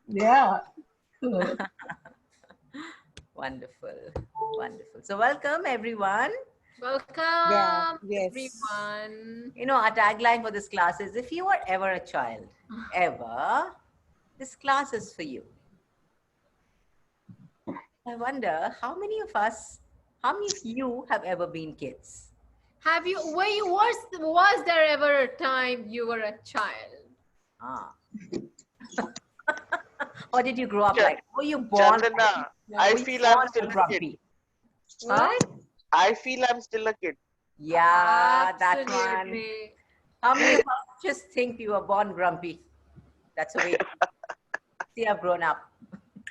Yeah. Wonderful. Wonderful. So welcome everyone. Yeah. Welcome, Yes. everyone. Our tagline for this class is if you were ever a child, ever, this class is for you. I wonder how many of you have ever been kids? Was there ever a time you were a child? Ah. Or did you grow up Ch- like, were you born like, Chandana, I were you feel I'm born still like a kid. grumpy? Huh? What? I feel I'm still a kid. Yeah, that one. Absolutely. How many of us just think we were born grumpy? That's the way. See, I've grown up.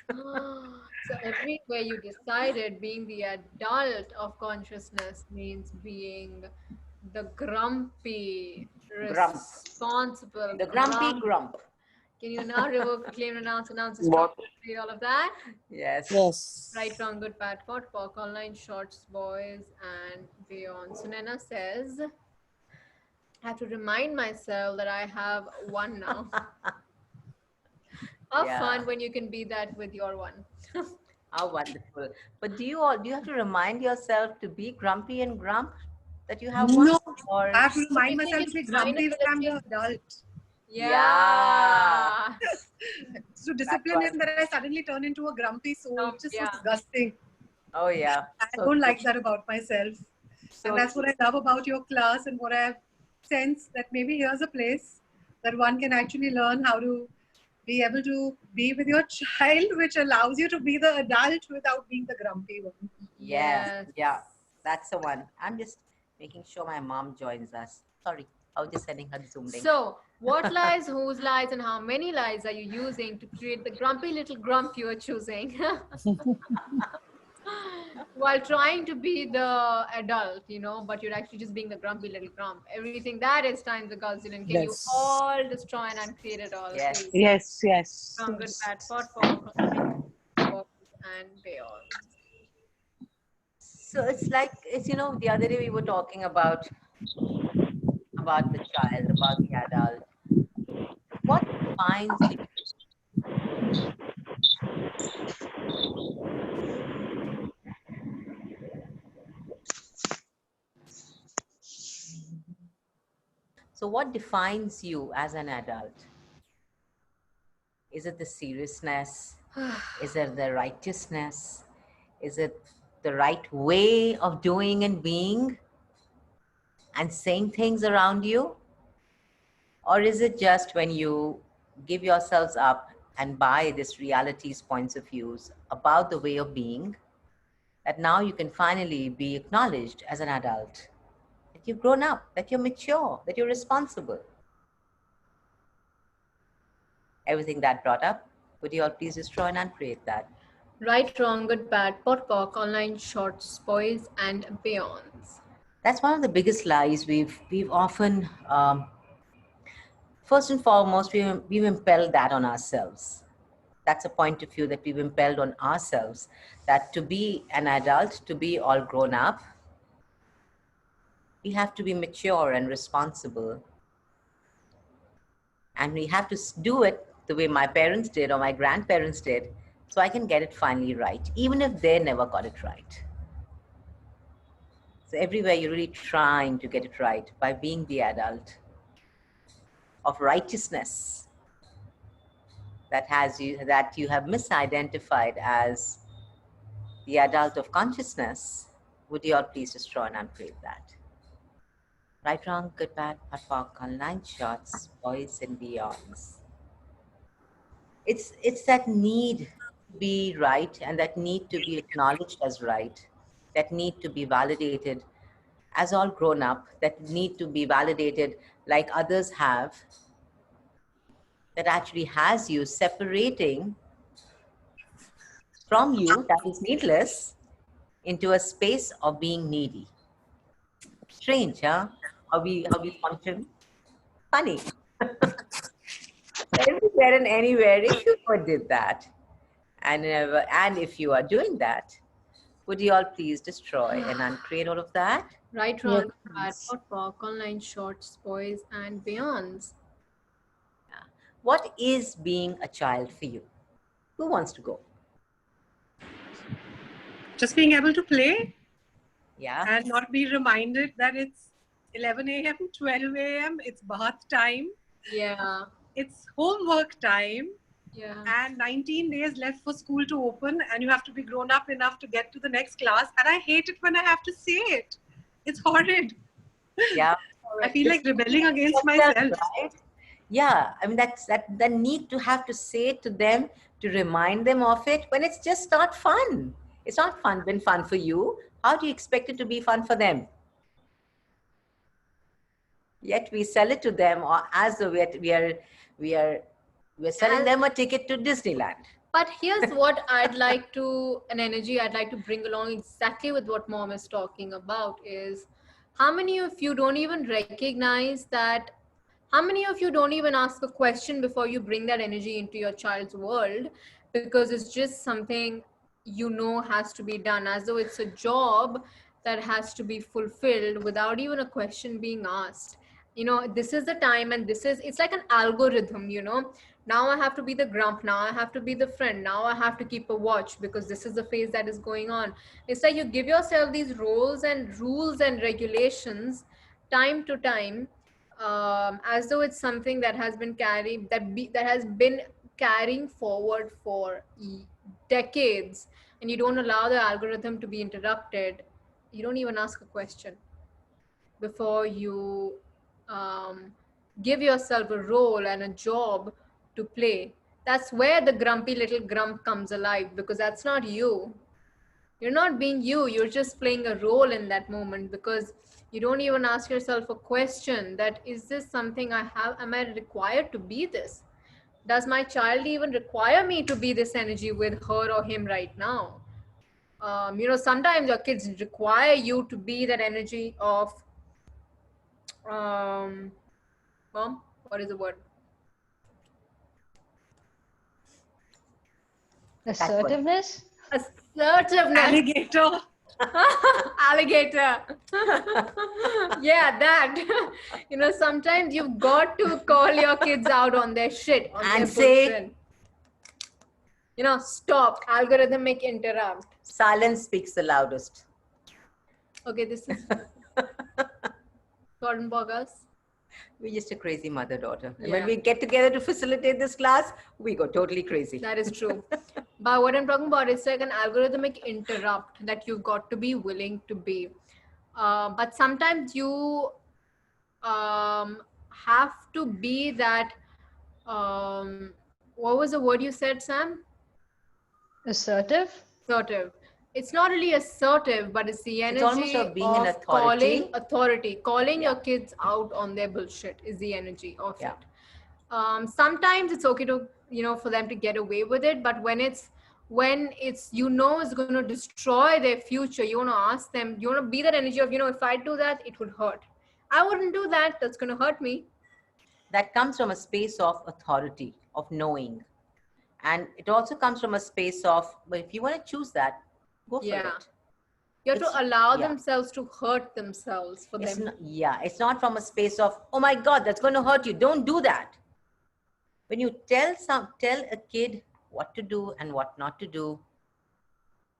So everywhere you decided being the adult of consciousness means being the grumpy, Grump. responsible The grumpy grump. grump. Can you now revoke, claim, announce, strong, What? all of that? Yes. Right, Yes. wrong, good, bad, pot, pock, online, shorts, boys, and beyond. Sunena says, I have to remind myself that I have one now. Have Yeah. fun when you can be that with your one. How wonderful. But do you have to remind yourself to be grumpy and grump that you have one? No, I Or have to But remind you can myself to just be remind us grumpy when that I'm we, the adult. yeah. yeah. To That discipline one. him that I suddenly turn into a grumpy soul, which is so Yeah. disgusting. Oh yeah. I So don't true. like that about myself. And So that's what true. I love about your class and what I've sensed that maybe here's a place that one can actually learn how to be able to be with your child, which allows you to be the adult without being the grumpy one. Yeah. Yes. Yeah. That's the one. I'm just making sure my mom joins us. Sorry. I was just sending her the Zoom link. So, what lies, whose lies, and how many lies are you using to create the grumpy little grump you are choosing? While trying to be the adult, but you're actually just being the grumpy little grump. Everything that is times a gazillion. Can you Yes. all destroy and uncreate it all, Yes. please? Yes, yes, From good, yes. bad, pot, pop, and beyond. So it's like the other day we were talking about the child, about the adult. What defines you? So what defines you as an adult? Is it the seriousness? Is it the righteousness? Is it the right way of doing and being and saying things around you? Or is it just when you give yourselves up and buy this reality's points of views about the way of being that now you can finally be acknowledged as an adult? That you've grown up, that you're mature, that you're responsible. Everything that brought up, would you all please destroy and uncreate that? Right, wrong, good, bad, pot, pock, online, shorts, boys, and beyonds. That's one of the biggest lies we've often, first and foremost, we've impelled that on ourselves. That's a point of view that we've impelled on ourselves, that to be an adult, to be all grown up, we have to be mature and responsible. And we have to do it the way my parents did or my grandparents did, so I can get it finally right, even if they never got it right. So everywhere you're really trying to get it right by being the adult of righteousness that you have misidentified as the adult of consciousness. Would you all please destroy and uncreate that? Right, wrong, good, bad, hot, online shots, boys and beyonds. It's that need to be right and that need to be acknowledged as right, that need to be validated as all grown up, that need to be validated like others have, that actually has you separating from you that is needless into a space of being needy. Strange, huh? How we function. Funny. Everywhere and anywhere, if you ever did that, and if you are doing that, would you all please destroy and uncreate all of that? Right, Yes, wrong, bad, please. pot, pock, online, shorts, boys, and beyonds. Yeah. What is being a child for you? Who wants to go? Just being able to play Yeah. and not be reminded that it's 11 a.m., 12 a.m., it's bath time, Yeah. it's homework time, Yeah. and 19 days left for school to open, and you have to be grown up enough to get to the next class. And I hate it when I have to say it. It's horrid. Yeah. I feel like rebelling against Yourself, myself. right? Yeah. I mean, that's the need to have to say it to them, to remind them of it when it's just not fun. It's not been fun for you. How do you expect it to be fun for them? Yet we sell it to them or as though we're selling them a ticket to Disneyland. But here's what an energy I'd like to bring along exactly with what mom is talking about is how many of you don't even recognize that, how many of you don't even ask a question before you bring that energy into your child's world because it's just something has to be done as though it's a job that has to be fulfilled without even a question being asked. This is the time and it's like an algorithm. Now I have to be the grump, now I have to be the friend, now I have to keep a watch because this is the phase that is going on. It's like you give yourself these roles and rules and regulations time to time, as though it's something that has been that has been carrying forward for decades, and you don't allow the algorithm to be interrupted. You don't even ask a question before you um, give yourself a role and a job to play. That's where the grumpy little grump comes alive, because that's not you. You're not being you. You're just playing a role in that moment because you don't even ask yourself a question that, is this something I have? Am I required to be this? Does my child even require me to be this energy with her or him right now? Sometimes your kids require you to be that energy of, um, mom, what is the word? Assertiveness? Assertiveness. Alligator. Alligator. Yeah, that. Sometimes you've got to call your kids out on their shit, on And their say- bullshit. Stop. Algorithmic interrupt. Silence speaks the loudest. Okay, this is Gordon Bogas. We're just a crazy mother-daughter. And Yeah. when we get together to facilitate this class, we go totally crazy. That is true. But what I'm talking about is like an algorithmic interrupt that you've got to be willing to be. But sometimes you have to be that. What was the word you said, Sam? Assertive? Assertive. It's not really assertive, but it's the It's almost energy of being an authority, calling Yeah. your kids out on their bullshit is the energy of Yeah. it. Sometimes it's okay to, for them to get away with it, but when it's it's going to destroy their future, you want to ask them, you want to be that energy of, if I do that, it would hurt. I wouldn't do that. That's going to hurt me. That comes from a space of authority, of knowing. And it also comes from a space of, well, if you want to choose that, go for Yeah. it. You have to It's- allow yeah. themselves to hurt themselves for It's them. not, yeah, it's not from a space of, oh my God, that's going to hurt you. Don't do that. When you tell a kid what to do and what not to do,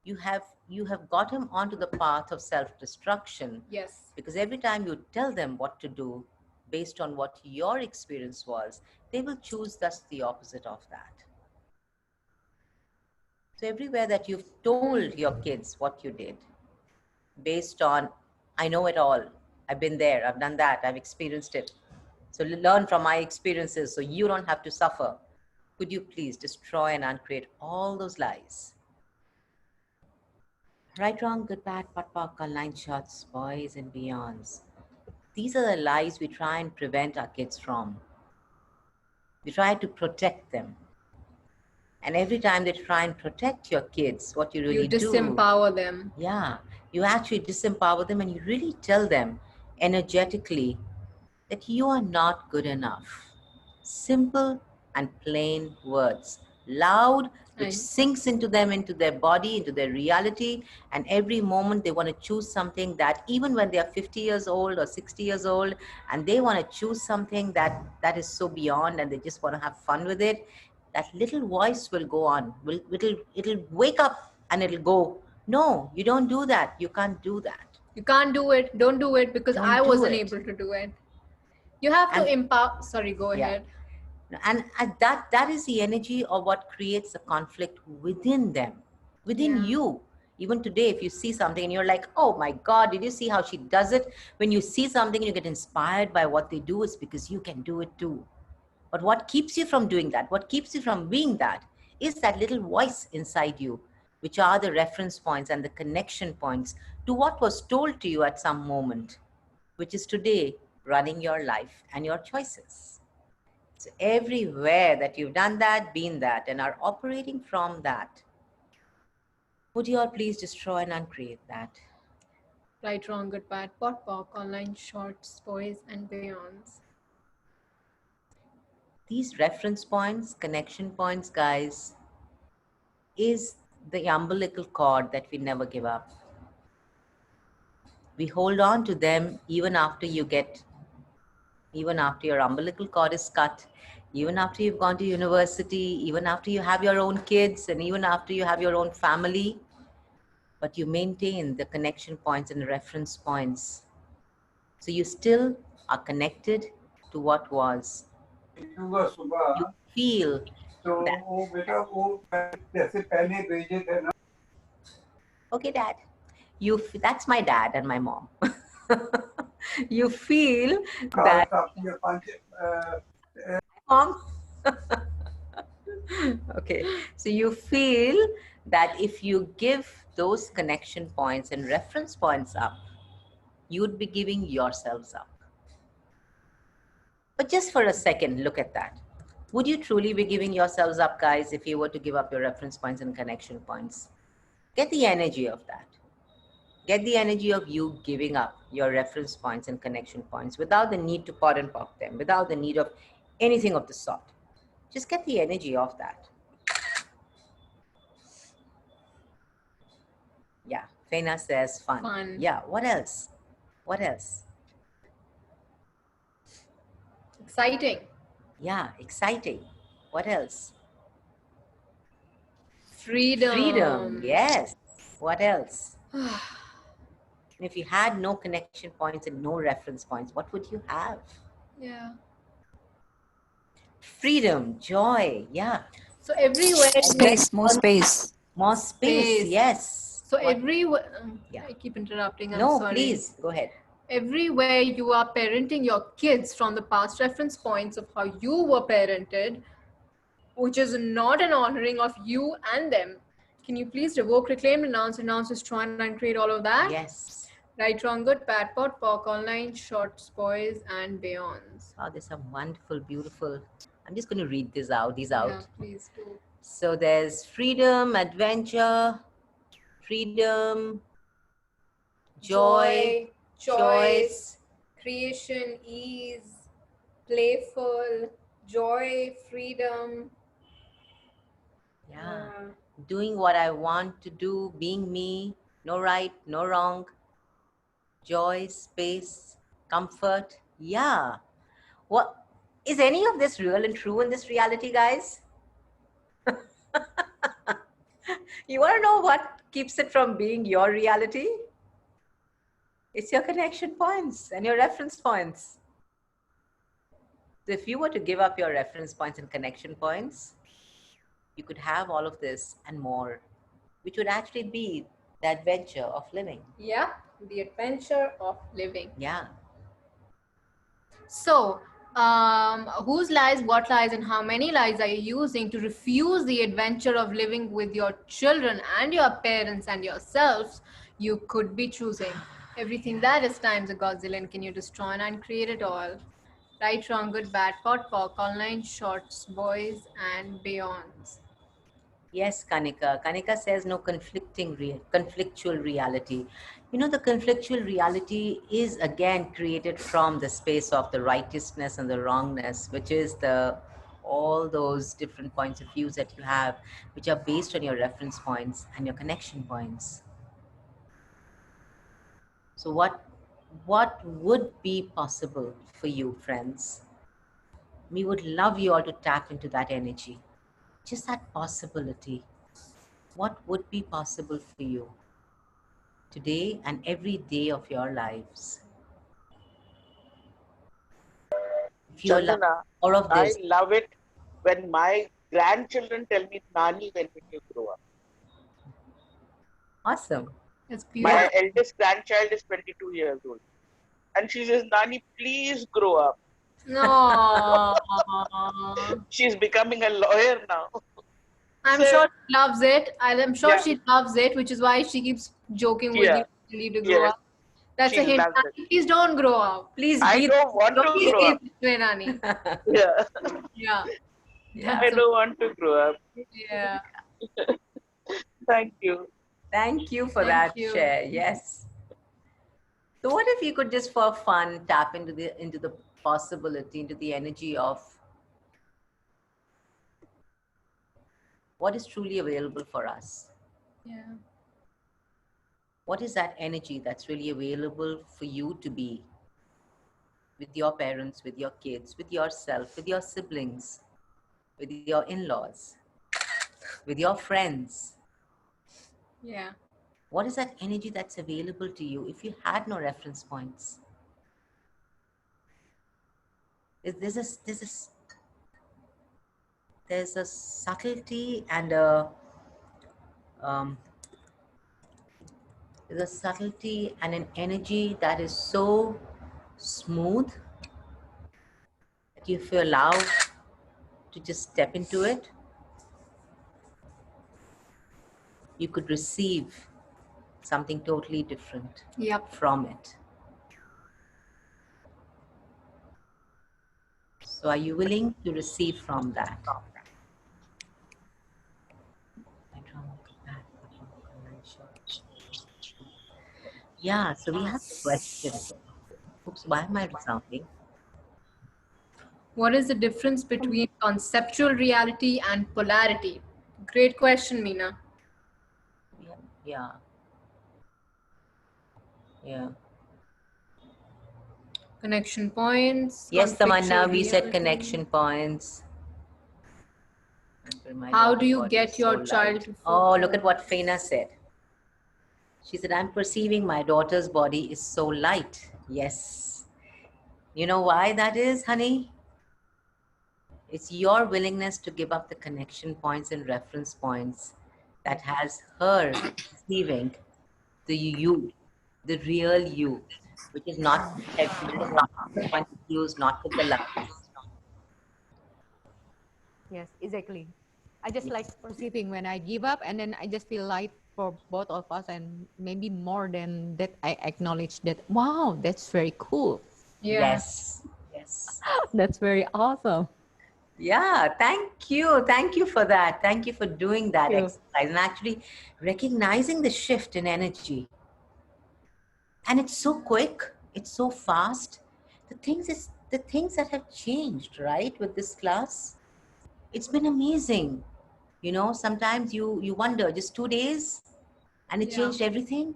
you have got him onto the path of self-destruction. Yes. Because every time you tell them what to do based on what your experience was, they will choose thus the opposite of that. So everywhere that you've told your kids what you did, based on, I know it all, I've been there, I've done that, I've experienced it. So learn from my experiences so you don't have to suffer. Could you please destroy and uncreate all those lies? Right, wrong, good, bad, pot, pock, line shots, boys and beyonds. These are the lies we try and prevent our kids from. We try to protect them. And every time they try and protect your kids, what you really You disempower them. Yeah, you actually disempower them and you really tell them energetically that you are not good enough. Simple and plain words. loud, which Right. sinks into them, into their body, into their reality. And every moment they want to choose something that, even when they are 50 years old or 60 years old, and they want to choose something that is so beyond, and they just want to have fun with it, that little voice will go on. It'll wake up and it'll go, no, you don't do that. You can't do that. You can't do it. Don't do it because Don't I do wasn't it. able to do it. You have to And empower. Sorry, go yeah. ahead. And that is the energy of what creates the conflict within them, within Yeah. you. Even today, if you see something and you're like, oh my God, did you see how she does it? When you see something and you get inspired by what they do, it's because you can do it too. But what keeps you from doing that, what keeps you from being that, is that little voice inside you, which are the reference points and the connection points to what was told to you at some moment, which is today running your life and your choices. So everywhere that you've done that, been that, and are operating from that, would you all please destroy and uncreate that? Right, wrong, good, bad, pot, pock, online, shorts, boys, and beyonds. These reference points, connection points, guys, is the umbilical cord that we never give up. We hold on to them even after your umbilical cord is cut, even after you've gone to university, even after you have your own kids, and even after you have your own family. But you maintain the connection points and the reference points. So you still are connected to what was. You feel that. Okay, Dad. That's my dad and my mom. You feel that. Mom. Okay, so you feel that if you give those connection points and reference points up, you'd be giving yourselves up. But just for a second, look at that. Would you truly be giving yourselves up, guys, if you were to give up your reference points and connection points? Get the energy of that. Get the energy of you giving up your reference points and connection points without the need to pot and pock them, without the need of anything of the sort. Just get the energy of that. Yeah, Faina says fun. Fun. Yeah, what else? What else? Exciting. Yeah, exciting. What else? Freedom. Freedom, yes. What else? If you had no connection points and no reference points, what would you have? Yeah. Freedom, joy, yeah. So everywhere. Space, more space. More space, yes. So What- everywhere. Yeah. I keep interrupting. I'm No, sorry. please, go ahead. Everywhere you are parenting your kids from the past reference points of how you were parented, which is not an honoring of you and them. Can you please revoke, reclaim, renounce, destroy, and create all of that? Yes. Right, wrong, good, bad, pot, pock, online, shorts, boys, and beyonds. Oh, there's some wonderful, beautiful. I'm just going to read these out. Yeah, please do. So there's freedom, adventure, freedom, joy, choice. creation, ease, playful, joy, freedom. Yeah. Doing what I want to do, being me, no right, no wrong, joy, space, comfort. Yeah. What is any of this real and true in this reality, guys? You want to know what keeps it from being your reality? It's your connection points and your reference points. So if you were to give up your reference points and connection points, you could have all of this and more, which would actually be the adventure of living. Yeah, the adventure of living. Yeah. So, whose lies, what lies, and how many lies are you using to refuse the adventure of living with your children and your parents and yourselves? You could be choosing everything that is times a godzillion. Can you destroy and create it all? Right, wrong, good, bad, pot, pock, online, shorts, boys, and beyonds. Yes, Kanika. Kanika says no conflictual reality. You know, the conflictual reality is again created from the space of the righteousness and the wrongness, which is the all those different points of views that you have, which are based on your reference points and your connection points. So what would be possible for you, friends? We would love you all to tap into that energy. Just that possibility. What would be possible for you today and every day of your lives? If you allow Chandana, all of I this, love it when my grandchildren tell me, Nani, when will you grow up? awesome. It's Yeah. My beautiful. eldest grandchild is 22 years old. And she says, Nani, please grow up. No. She's becoming a lawyer now. I'm So, sure she loves it. I'm sure yeah, she loves it, which is why she keeps joking with yeah, you telling you to grow yes, up. That's a she hint. loves it. Nani, please don't grow up. Please I be. don't want Don't to grow behave up. this way, Nani. Yeah, Yeah. Yeah. I That's don't want to grow up. yeah. Thank you. Thank you for Thank that you. share. Yes. So what if you could just for fun tap into the possibility, into the energy of what is truly available for us? Yeah. What is that energy that's really available for you to be with your parents, with your kids, with yourself, with your siblings, with your in-laws, with your friends? Yeah. What is that energy that's available to you if you had no reference points? There's a, there's a, there's a subtlety and um, there's a subtlety and an energy that is so smooth that if you allow to just step into it, you could receive something totally different Yep. from it. So are you willing to receive from that? Yeah, so we have a question. Oops, why am I resounding? What is the difference between conceptual reality and polarity? Great question, Meena. Yeah, yeah. Connection points, Yes, conflictual Tamanna, we said reality. connection points. My How do daughter's you body is get so your child light. to Oh, focus? look at what Faina said. She said, I'm perceiving my daughter's body is so light. Yes. You know why that is, honey? It's your willingness to give up the connection points and reference points that has her perceiving the you, the real you, which is not heavy, not with quantities, not with the lights. Yes, exactly. I just like Yes. perceiving when I give up, and then I just feel light for both of us, and maybe more than that, I acknowledge that, wow, that's very cool. Yeah. Yes. Yes. That's very awesome. Yeah, thank you. Thank you for that. Thank you for doing that You. exercise and actually recognizing the shift in energy. And it's so quick, it's so fast. The things that have changed, right, with this class. It's been amazing. You know, sometimes you wonder, just 2 days and it Yeah. changed everything.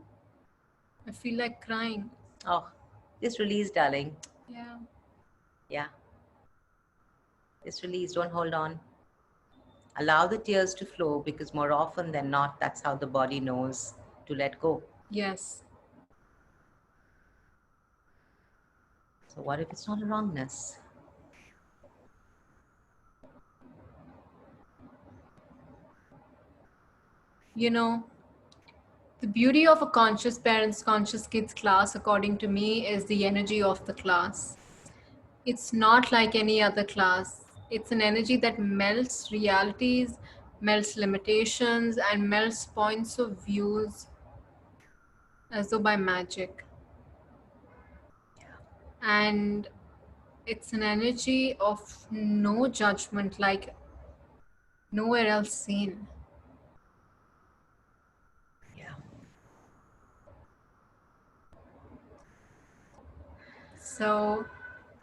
I feel like crying. Oh, just release, darling. Yeah. Yeah, just release, don't hold on. Allow the tears to flow because more often than not, that's how the body knows to let go. Yes. So what if it's not a wrongness? You know, the beauty of a conscious parents, conscious kids class, according to me, is the energy of the class. It's not like any other class. It's an energy that melts realities, melts limitations, and melts points of views as though by magic. And it's an energy of no judgment, like nowhere else seen. Yeah. So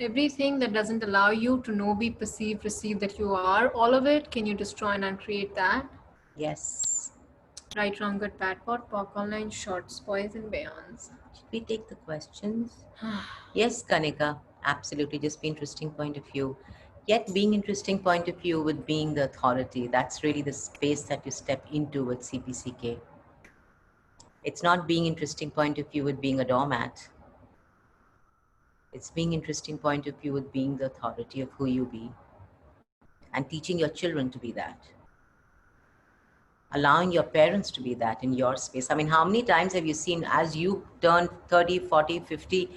Everything that doesn't allow you to know, be, perceive, receive that you are, all of it, can you destroy and uncreate that? Yes. Right, wrong, good, bad, pot, pock, online, shorts, boys and beyonds. Should we take the questions? Yes, Kanika, absolutely. Just be interesting point of view. Yet being interesting point of view with being the authority, that's really the space that you step into with CPCK. It's not being interesting point of view with being a doormat. It's being interesting point of view with being the authority of who you be and teaching your children to be that. Allowing your parents to be that in your space. I mean, how many times have you seen as you turn 30, 40, 50,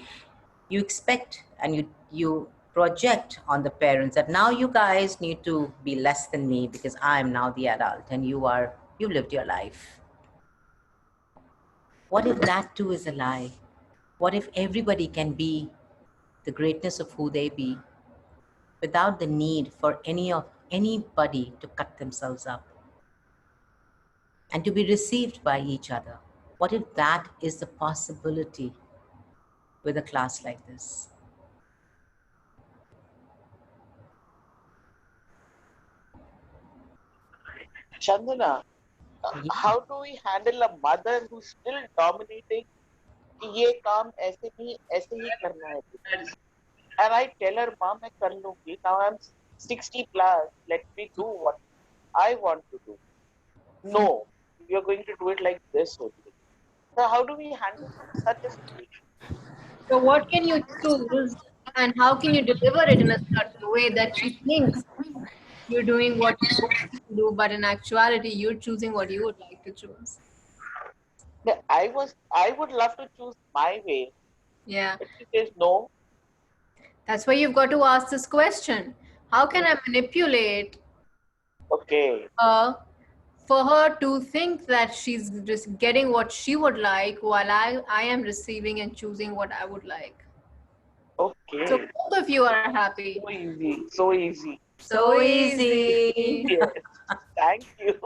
you expect and you project on the parents that now you guys need to be less than me because I'm now the adult and you've lived your life. What if that too is a lie? What if everybody can be the greatness of who they be without the need for anybody to cut themselves up and to be received by each other? What if that is the possibility with a class like this? Chandana, Yeah. how do we handle a mother who's still dominating कि ये काम ऐसे नहीं ऐसे ही करना है तुझे? And I tell her, Mom, मैं कर लूंगी. Now I'm 60 plus. Let me do what I want to do. No, you're going to do it like this only. So how do we handle such a situation? So what can you choose and how can you deliver it in a certain way that she thinks you're doing what you want to do, but in actuality, you're choosing what you would like to choose? I would love to choose my way, Yeah. but she says no. That's why you've got to ask this question. How can I manipulate Okay, her for her to think that she's just getting what she would like while I am receiving and choosing what I would like? So okay. both of you are happy. So easy, so easy. So easy. Yes, thank you.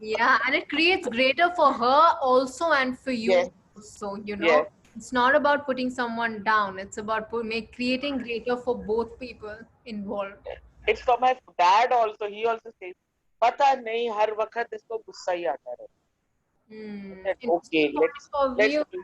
Yeah, and it creates greater for her also and for you Yes, also, you know. yes. It's not about putting someone down. It's about creating greater for both people involved. It's for my dad also. He also says, पता नहीं हर वक्त इसको गुस्सा ही आता रहे. I said, Interesting okay, point of let's view. do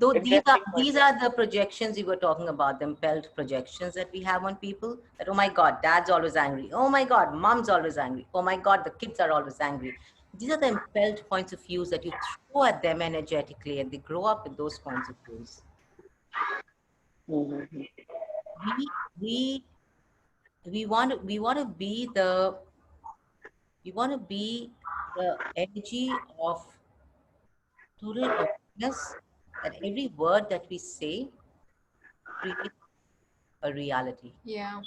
Though interesting these question. are the projections we were talking about, them felt projections that we have on people. That, oh my God, dad's always angry. Oh my God, mom's always angry. Oh my God, the kids are always angry. These are the impelled points of views that you throw at them energetically, and they grow up with those points of views. Mm-hmm. We we want to be the energy of total awareness that every word that we say creates a reality. Yeah.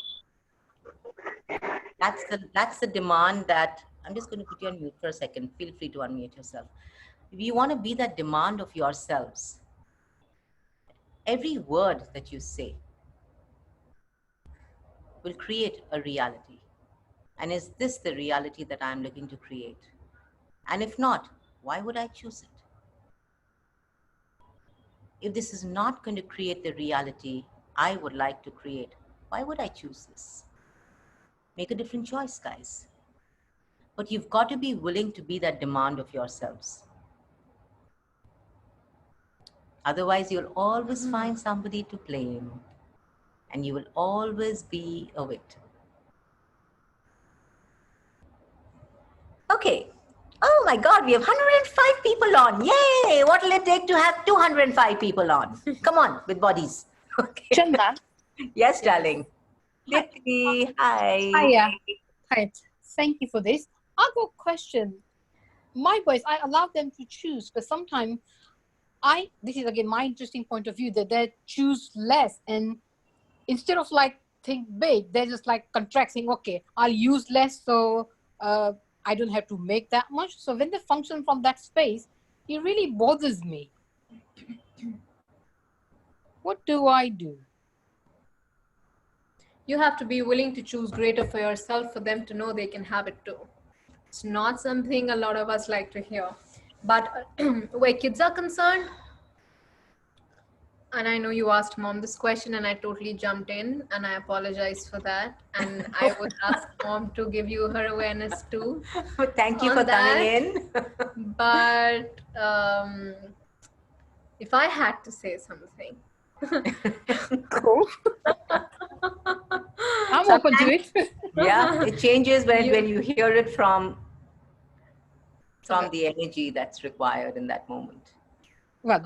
That's the demand that I'm just going to put you on mute for a second. Feel free to unmute yourself. If you want to be that demand of yourselves, every word that you say will create a reality. And is this the reality that I'm looking to create? And if not, why would I choose it? If this is not going to create the reality I would like to create, why would I choose this? Make a different choice, guys. But you've got to be willing to be that demand of yourselves. Otherwise, you'll always find somebody to blame and you will always be a victim. Okay. Oh my God, we have 105 people on. Yay! What will it take to have 205 people on? Come on, with bodies. Okay. Chandana. Yes, darling. Dipti, hi. Hiya. Hi. Thank you for this. I've got a question. My boys, I allow them to choose, but sometimes this is again my interesting point of view, that they choose less, and instead of like think big, they're just like contracting, okay, I'll use less, so I don't have to make that much. So when they function from that space, it really bothers me. What do I do? You have to be willing to choose greater for yourself for them to know they can have it too. It's not something a lot of us like to hear. But where kids are concerned, And I know you asked mom this question and I totally jumped in and I apologize for that. And I would ask mom to give you her awareness too Thank you for on coming that. in. But if I had to say something, Cool. I'm open to it. Yeah, it changes when You- you hear it from Okay. the energy that's required in that moment. Well,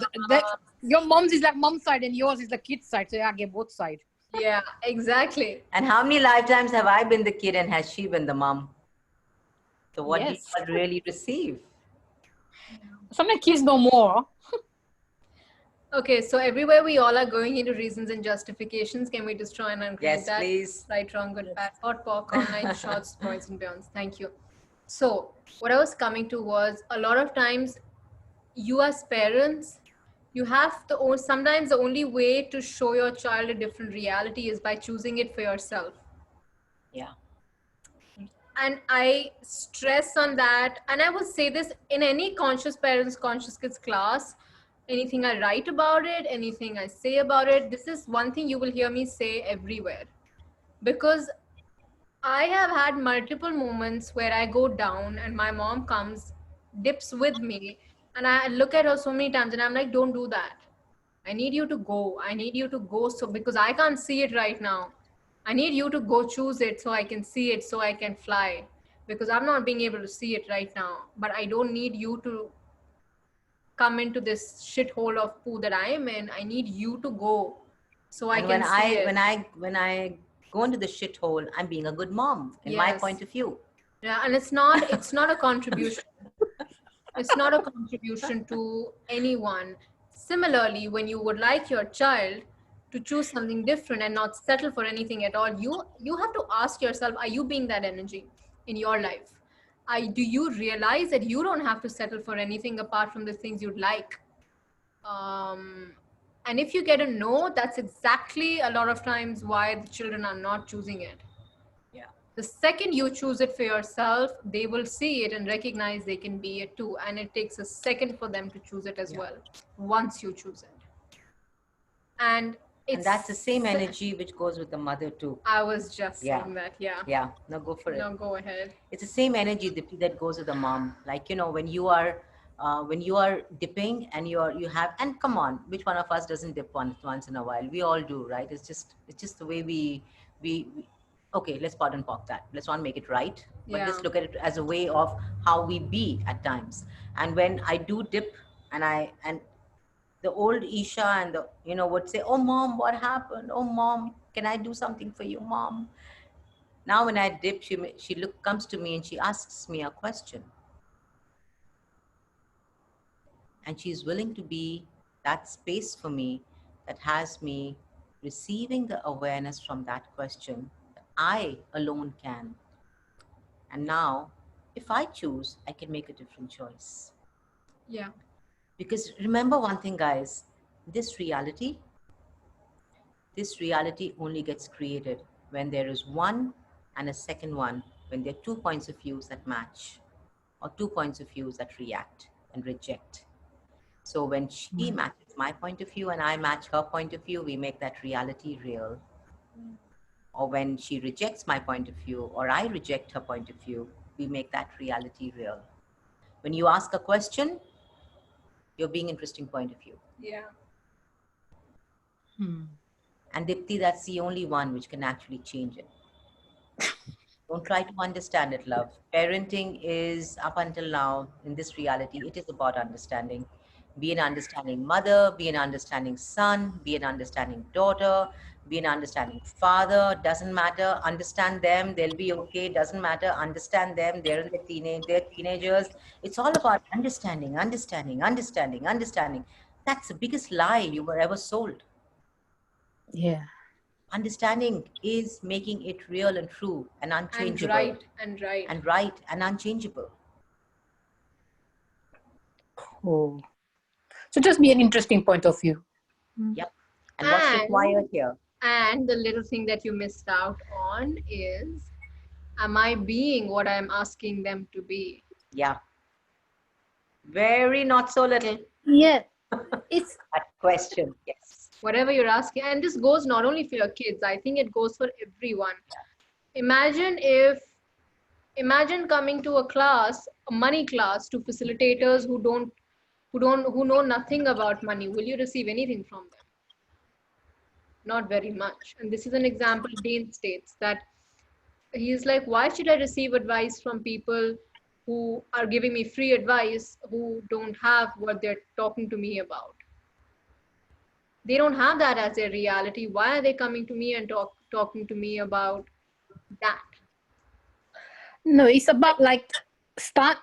your mom's is like mom's side and yours is the kid's side. So I get both sides. Yeah, exactly. And how many lifetimes have I been the kid and has she been the mom? So what do you Yes. all really receive? Sometimes kids know more. Okay, so everywhere we all are going into reasons and justifications, can we just try and uncreate Yes, that? please. Right, wrong, good, bad, hot, pork, online, shorts, boys and beyonds. Thank you. So what I was coming to was a lot of times you as parents, you have to, sometimes the only way to show your child a different reality is by choosing it for yourself. Yeah. And I stress on that, and I will say this in any conscious parents conscious kids class, anything I write about it, anything I say about it, this is one thing you will hear me say everywhere, because I have had multiple moments where I go down and my mom comes, dips with me, and I look at her so many times and I'm like, don't do that. I need you to go. I need you to go, so because I can't see it right now. I need you to go choose it so I can see it, so I can fly, because I'm not being able to see it right now. But I don't need you to come into this shithole of poo that I am in. I need you to go so I And can see it. when I go into the shithole, I'm being a good mom in my Yes. point of view. Yeah, and it's not a contribution. It's not a contribution to anyone. Similarly, when you would like your child to choose something different and not settle for anything at all, you have to ask yourself, are you being that energy in your life? Do you realize that you don't have to settle for anything apart from the things you'd like? And if you get a no, that's exactly a lot of times why the children are not choosing it. Yeah. The second you choose it for yourself, they will see it and recognize they can be it too. And it takes a second for them to choose it as Yeah. well, once you choose it. And it's, And that's the same energy which goes with the mother too. I was just Yeah. saying that, yeah. Yeah. No, go for it. No, go ahead. It's the same energy that goes with the mom. Like, you know, when you are dipping and you have, and come on, which one of us doesn't dip once in a while? We all do, right? It's just the way we okay, let's pardon pop that. Let's not make it right, but Yeah. just look at it as a way of how we be at times. And when I do dip, and the old Isha and the, you know, would say, "Oh mom, what happened? Oh mom, can I do something for you, mom?" Now when I dip, she comes to me and she asks me a question. And she's willing to be that space for me that has me receiving the awareness from that question that I alone can. And now, if I choose, I can make a different choice. Yeah. Because remember one thing, guys, this reality only gets created when there is one and a second one, when there are 2 points of views that match, or 2 points of views that react and reject. So when she matches my point of view and I match her point of view, we make that reality real. Or when she rejects my point of view or I reject her point of view, we make that reality real. When you ask a question, you're being interesting point of view. Yeah. And Dipti, that's the only one which can actually change it. Don't try to understand it, love. Parenting is, up until now, in this reality, it is about understanding. Be an understanding mother, be an understanding son, be an understanding daughter, be an understanding father. Doesn't matter. Understand them, they'll be okay. Doesn't matter. Understand them, they're in they're teenagers. It's all about understanding, understanding, understanding, understanding. That's the biggest lie you were ever sold. Yeah. Understanding is making it real and true and unchangeable. And right. And right and unchangeable. Cool. So just be an interesting point of view. Yep. And what's And- required here? And the little thing that you missed out on is, am I being what I'm asking them to be? Yeah. Very not so little. Yeah. It's That question. Yes. whatever you're asking. And this goes not only for your kids, I think it goes for everyone. Imagine imagine coming to a class, a money class, to facilitators who know nothing about money. Will you receive anything from them? Not very much. And this is an example Dean states that he's like, why should I receive advice from people who are giving me free advice, who don't have what they're talking to me about? They don't have that as a reality. Why are they coming to me and talking to me about that? No, it's about like start.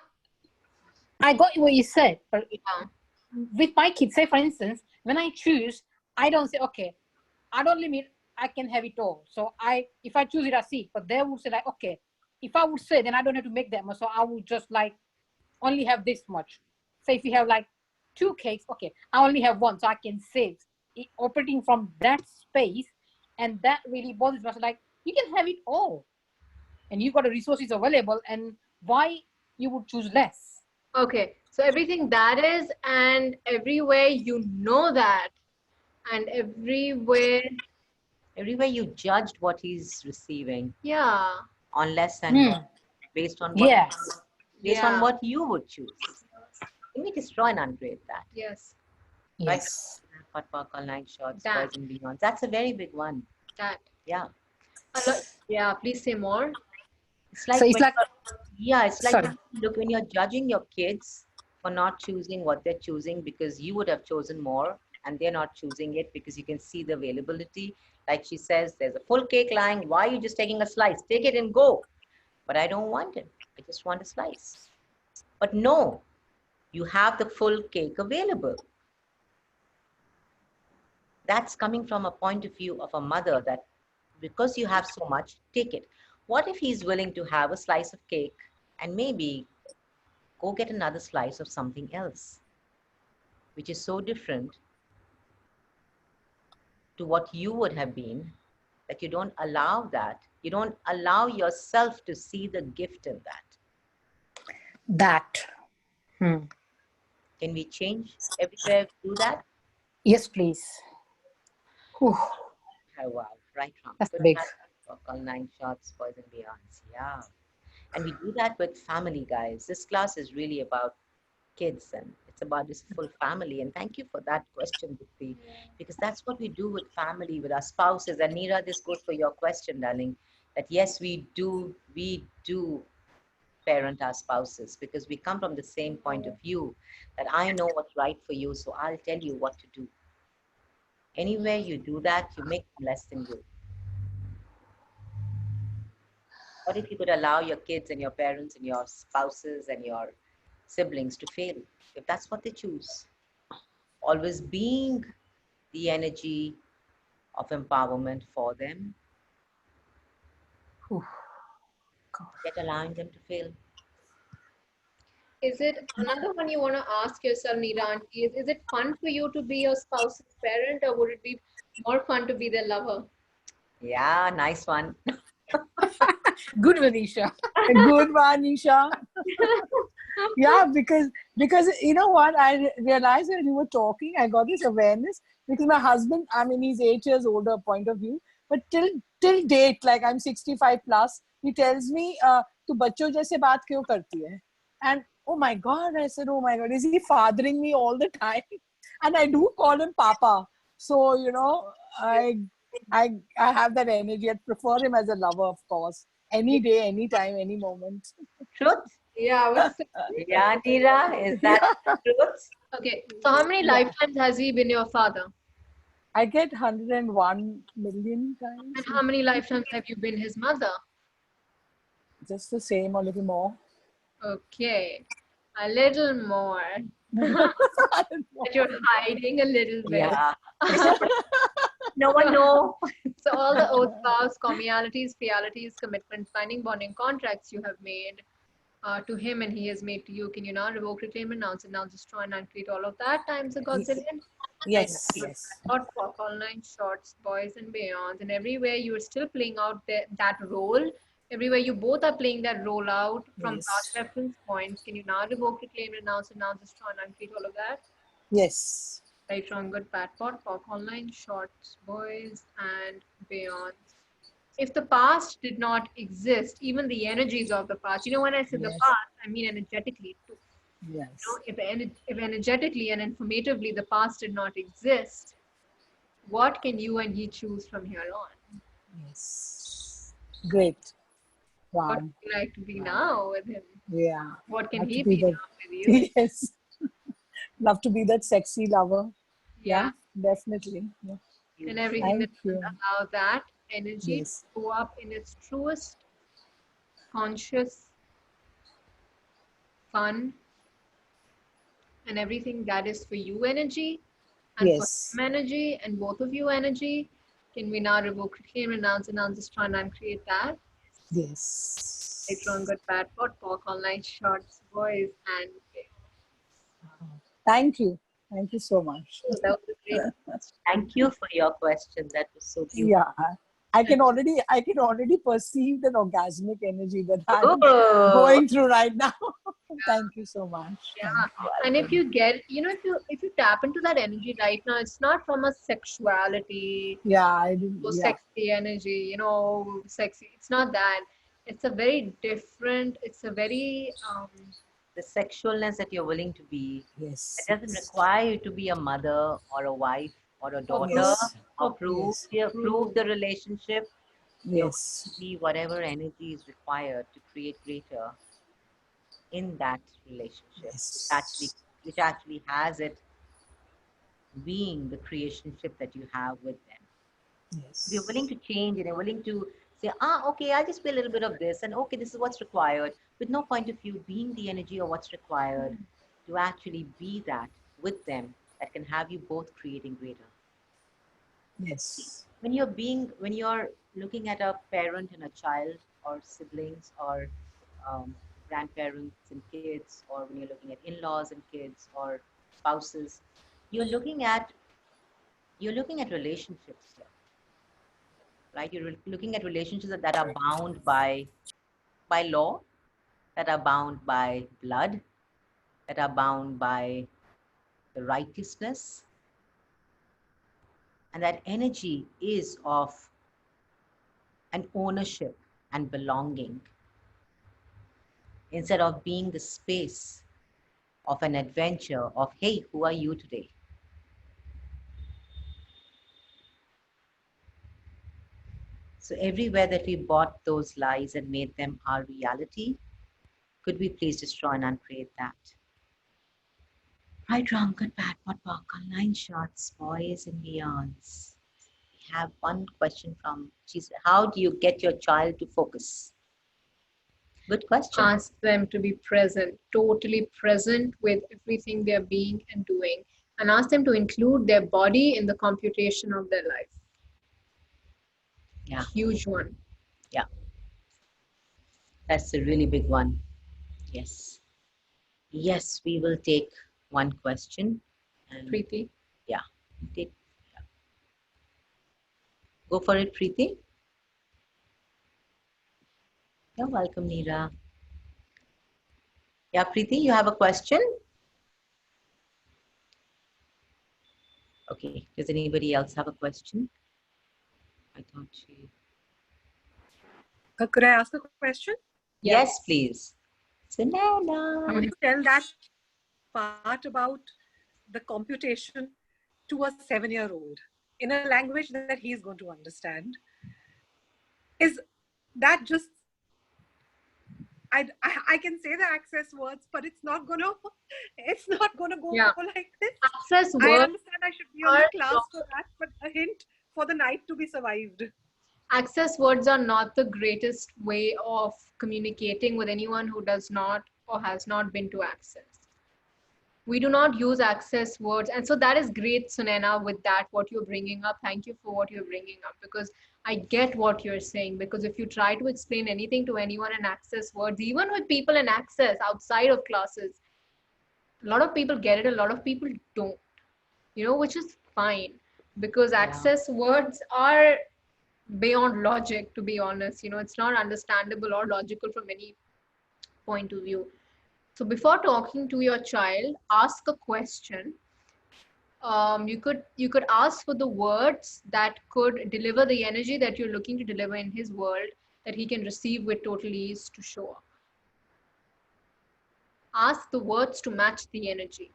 I got what you said. But Yeah. with my kids, say for instance, when I choose, I don't say, okay, I don't limit, I can have it all. So if I choose it, I see. But they would say like, okay, if I would say, then I don't have to make that much. So I would just like only have this much. Say if you have like 2 cakes, okay, I only have 1, so I can save. Operating from that space, and that really bothers me. So like, you can have it all, and you got the resources available, and why you would choose less? Okay. So everything that is, and everywhere you know that, and everywhere, you judged what he's receiving yeah, on less and more, based on what Yes. yeah, you would choose. Can we destroy and upgrade that? yes, Right? Yes. Hot work, all night shots, that, boys and beyond. That's a very big one. that. Yeah. Yeah, please say more. It's So like it's like, it's like sorry. look, when you're judging your kids for not choosing what they're choosing because you would have chosen more and they're not choosing it because you can see the availability. Like she says, there's a full cake lying. Why are you just taking a slice? Take it and go. But I don't want it. I just want a slice. But no, you have the full cake available. That's coming from a point of view of a mother that because you have so much, take it. What if he's willing to have a slice of cake and maybe go get another slice of something else, which is so different to what you would have been, that you don't allow that. You don't allow yourself to see the gift in that. That. Can we change everywhere we do that? Yes, please. Whew. Oh, wow, right, wrong. That's Good big. night, all 9 shots, boys and beyonds. Yeah. And we do that with family, guys. This class is really about kids and it's about this full family. And thank you for that question, Dipti, because that's what we do with family, with our spouses. And Neera, this goes for your question, darling, that yes, we do parent our spouses because we come from the same point of view that I know what's right for you, so I'll tell you what to do. Anywhere you do that, you make them less than you. What if you could allow your kids and your parents and your spouses and your siblings to fail, if that's what they choose? Always being the energy of empowerment for them, Whew. yet allowing them to fail. Is it another one you want to ask yourself, Neera Auntie, is it fun for you to be your spouse's parent, or would it be more fun to be their lover? Yeah, nice one. Good one, Isha. Good one, Isha. Yeah, because you know what, I realized when you were talking, I got this awareness because my husband, I mean, he's 8 years older point of view, but till date, like I'm 65 plus, he tells me, "Tu bachcho jaise baat kyun karti hai?" And oh my God, I said, oh my God, is he fathering me all the time? And I do call him Papa. So I I have that energy. I prefer him as a lover, of course. Any day, any time, any moment. Truth? Yeah, I would say. Yeah, Neera, is that truth? Okay, so how many Yeah. lifetimes has he been your father? I get 101 million And times. how many lifetimes have you been his mother? Just the same or a little more. Okay, a little more. That you're hiding a little bit. Yeah. No one know. So all the oath, vows, communalities, realities, commitments, binding, bonding contracts you have made to him and he has made to you, can you now revoke, reclaim, renounce, and now destroy and uncreate all of that times a godzillion? Yes, yes. Hot walk, all nine shorts, boys and beyonds, and everywhere you are still playing out that role. Everywhere you both are playing that role out from Yes. past reference points. Can you now revoke, reclaim, renounce, and now destroy and uncreate all of that? Yes. Right, wrong, good, bad, pot, pop, online, shorts, boys, and beyonds. If the past did not exist, even the energies of the past, when I say the Yes. past, I mean energetically too. Yes. If energetically and informatively the past did not exist, what can you and he choose from here on? Yes. Great. What Wow. would you like to be now with him? Yeah. What can Love to he be be that. now with you? Yes. Love to be that sexy lover. Yeah, Yeah, definitely. Yeah. and everything Thank that will you. allow that energy to Yes. go up in its truest, conscious, fun, and everything that is for you energy and for Yes. him energy and both of you energy. Can we now revoke, reclaim, renounce, announce, destroy, and uncreate that? Right, wrong, Yes. good, bad, pot, pork, online, shorts, boys, and Thank you. Thank you so much. oh, that was a great. Thank you for your question. That was so beautiful. Yeah. I can already perceive that orgasmic energy that I'm Oh, going through right now. Thank you so much. Thank Yeah, you. and if you get, if you tap into that energy right now, it's not from a sexuality, Yeah, I didn't. so Yeah. sexy energy, sexy. It's not that. It's a very different. It's a very the sexualness that you're willing to be. It Yes. doesn't require you to be a mother or a wife or a daughter Yes. or prove Yes. prove the relationship. You're willing Yes. to be whatever energy is required to create greater in that relationship, Yes. which actually has it being the creationship that you have with them. If you're willing Yes. to change and you're willing to say, okay, I'll just be a little bit of this, and okay, this is what's required, with no point of view being the energy or what's required to actually be that with them that can have you both creating greater. Yes. When you're looking at a parent and a child or siblings or grandparents and kids, or when you're looking at in-laws and kids or spouses, you're looking at relationships here, right? You're looking at relationships that are bound by law, that are bound by blood, that are bound by the righteousness, and that energy is of an ownership and belonging instead of being the space of an adventure of, hey, who are you today? So everywhere that we bought those lies and made them our reality, could we please destroy and uncreate that? Right, wrong, good, bad, what, walk, online shots, boys and beyonds. We have one question from, she said, how do you get your child to focus? Good question. ask them to be present, totally present with everything they're being and doing, and ask them to include their body in the computation of their life. Yeah, Huge one. yeah, that's a really big one. Yes. Yes, we will take one question. And Preeti. yeah, take, yeah. Go for it, Preeti. You're welcome, Neera. Yeah, Preeti, you have a question? Okay, does anybody else have a question? I thought she... Could I ask a question? Yes, please. I Chandana. want to tell that part about the computation to a 7-year-old in a language that he's going to understand. Is that just I can say the access words, but it's not gonna go Yeah. like this. Access I words understand I should be on the class for that, but a hint for the night to be survived. access words are not the greatest way of communicating with anyone who does not or has not been to access. We do not use access words, and so that is great, Sunena, with that what you're bringing up. Thank you for what you're bringing up, because I get what you're saying. Because if you try to explain anything to anyone in access words, even with people in access outside of classes, a lot of people get it, a lot of people don't, which is fine, because access words are beyond logic, to be honest. It's not understandable or logical from any point of view. So before talking to your child, ask a question. you could ask for the words that could deliver the energy that you're looking to deliver in his world, that he can receive with total ease to show up. Ask the words to match the energy,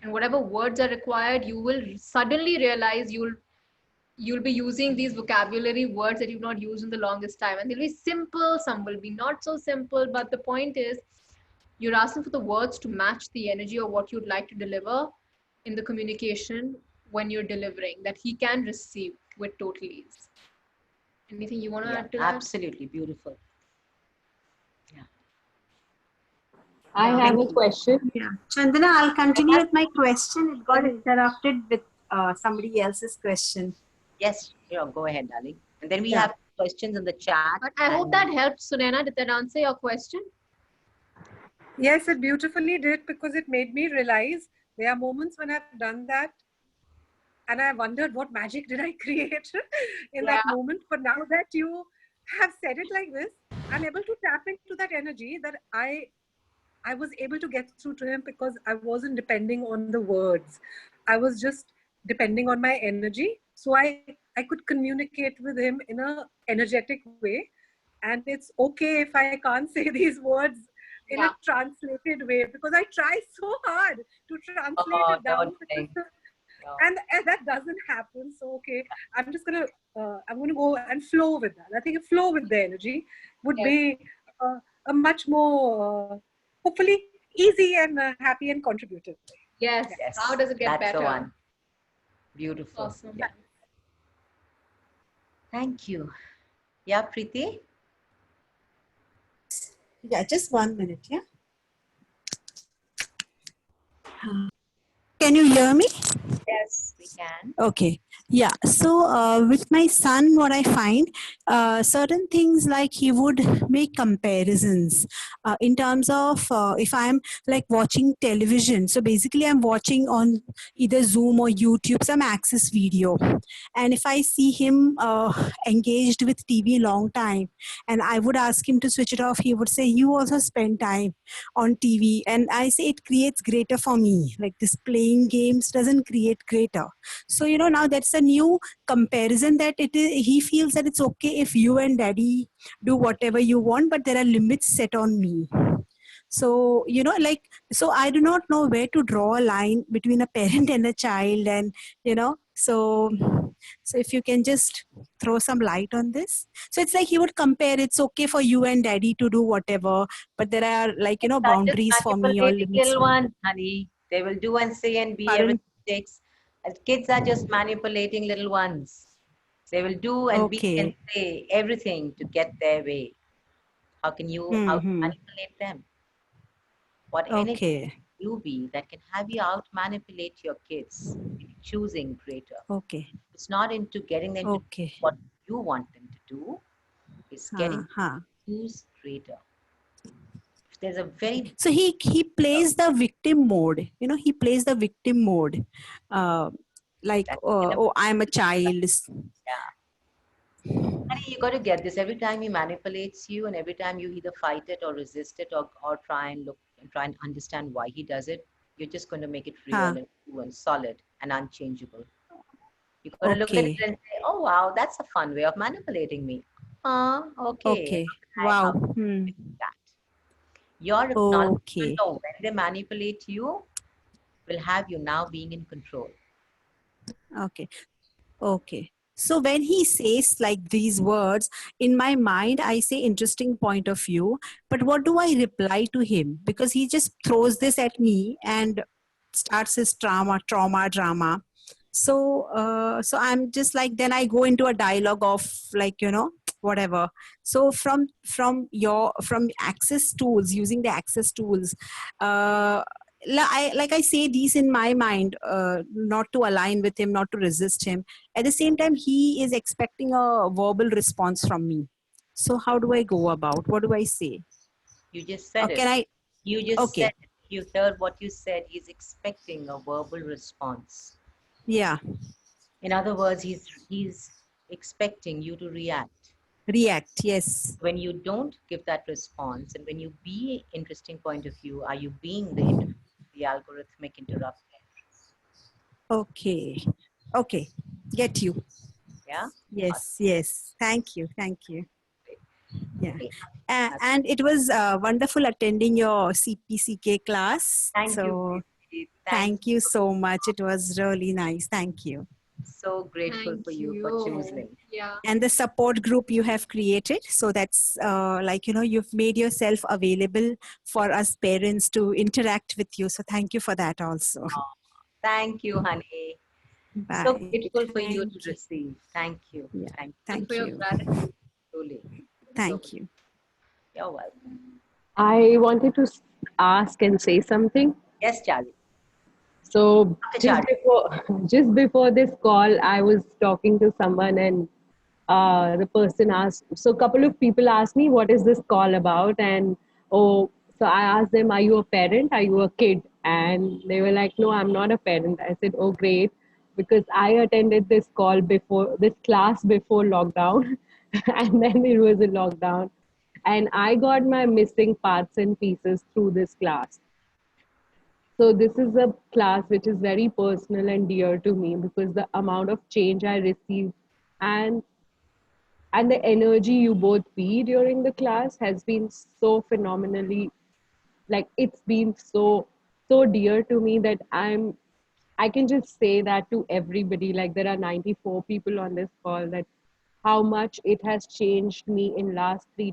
and whatever words are required, you will suddenly realize you'll be using these vocabulary words that you've not used in the longest time, and they'll be simple, some will be not so simple, but the point is you're asking for the words to match the energy of what you'd like to deliver in the communication when you're delivering, that he can receive with total ease. Anything you want to add to that? Absolutely beautiful. I have a question. Yeah, Chandana, I'll continue with my question. It got interrupted with somebody else's question. Yes, go ahead, darling. And then we have questions in the chat. But I hope that helped, Sunena. Did that answer your question? Yes, it beautifully did, because it made me realize there are moments when I've done that and I wondered what magic did I create in that moment. But now that you have said it like this, I'm able to tap into that energy that I was able to get through to him because I wasn't depending on the words. I was just depending on my energy. So I could communicate with him in a energetic way. And it's okay if I can't say these words in a translated way, because I try so hard to translate it down. And that doesn't happen. So, okay, I'm going to go and flow with that. I think a flow with the energy would be a much more, hopefully, easy and happy and contributive way. Yes. How does it get better? The one. Beautiful. Awesome. Yeah. Thank you. Yeah, Preeti? Yeah, just 1 minute, yeah? Can you hear me? Yes, we can. Okay. Yeah. So with my son, what I find, certain things like he would make comparisons in terms of if I'm like watching television. So basically I'm watching on either Zoom or YouTube, some access video. And if I see him engaged with TV long time and I would ask him to switch it off, he would say, you also spend time on TV. And I say it creates greater for me. Like this playing games doesn't create greater. So, now that's a new comparison that he feels that it's okay if you and daddy do whatever you want, but there are limits set on me. So, so I do not know where to draw a line between a parent and a child. And, so if you can just throw some light on this. So it's like he would compare, it's okay for you and daddy to do whatever, but there are boundaries for me or limits. Little one, honey. They will do and say and be everything it takes. Kids are just manipulating little ones. They will do and be and say everything to get their way. How can you out-manipulate them? What energy you be that can have you out-manipulate your kids? Choosing greater. Okay. It's not into getting them to do what you want them to do. It's getting to choose greater. There's a very... So he plays the victim mode. He plays the victim mode. Oh, I'm a child. Yeah. Honey, you got to get this. Every time he manipulates you and every time you either fight it or resist it or try and understand why he does it, you're just going to make it real and true and solid and unchangeable. You got to look at it and say, oh, wow, that's a fun way of manipulating me. Okay. Wow. Your acknowledgement of when they manipulate you will have you now being in control. Okay. So when he says like these words, in my mind, I say interesting point of view, but what do I reply to him? Because he just throws this at me and starts his drama. So I'm just like, then I go into a dialogue of whatever. So from access tools, using the access tools, I say these in my mind, not to align with him, not to resist him. At the same time, he is expecting a verbal response from me. So how do I go about? What do I say? You just said You just said it. You heard what you said. He's expecting a verbal response. Yeah. In other words, he's expecting you to react. React, yes. When you don't give that response, and when you be interesting point of view, are you being the algorithmic interrupter? Okay. Okay. Get you. Yeah. Yes. Yes. Thank you. Thank you. Yeah. Okay. And it was wonderful attending your CPCK class. Thank you. So Preeti. thank you so much. It was really nice. Thank you. So grateful Thank for you for you. choosing. Yeah. And the support group you have created. So that's like, you've made yourself available for us parents to interact with you. So thank you for that also. Thank you, honey. So Bye. grateful for you to Thank you. receive. Thank you. Yeah. Thank you. And Thank for your you. gratitude. Truly. Thank you. You're welcome. I wanted to ask and say something. Yes, Charlie. So After Charlie. just before this call, I was talking to someone, and the person asked. So a couple of people asked me, "What is this call about?" And oh, so I asked them, "Are you a parent? Are you a kid?" And they were like, "No, I'm not a parent." I said, "Oh, great," because I attended this class before lockdown, and then it was a lockdown, and I got my missing parts and pieces through this class. So this is a class which is very personal and dear to me because the amount of change I received and and the energy you both be during the class has been so phenomenally, like it's been so dear to me that I can just say that to everybody. Like there are 94 people on this call, that how much it has changed me in last 3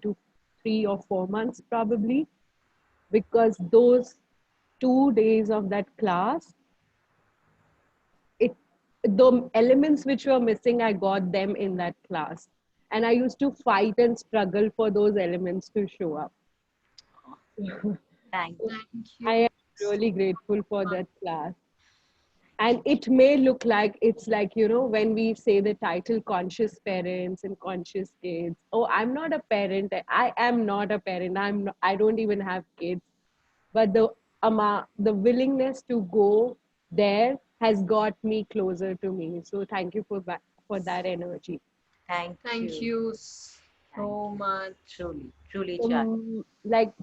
or 4 months probably, because those 2 days of that class, it the elements which were missing, I got them in that class, and I used to fight and struggle for those elements to show up. Thank you. Thank I you. am really grateful for that class. And it may look like, it's like, when we say the title conscious parents and conscious kids, oh, I'm not a parent, I am not a parent, I don't even have kids, but the willingness to go there has got me closer to me. So thank you for that energy. Thank Thank you. you Thank so you. much. Truly, truly, Charlie. Like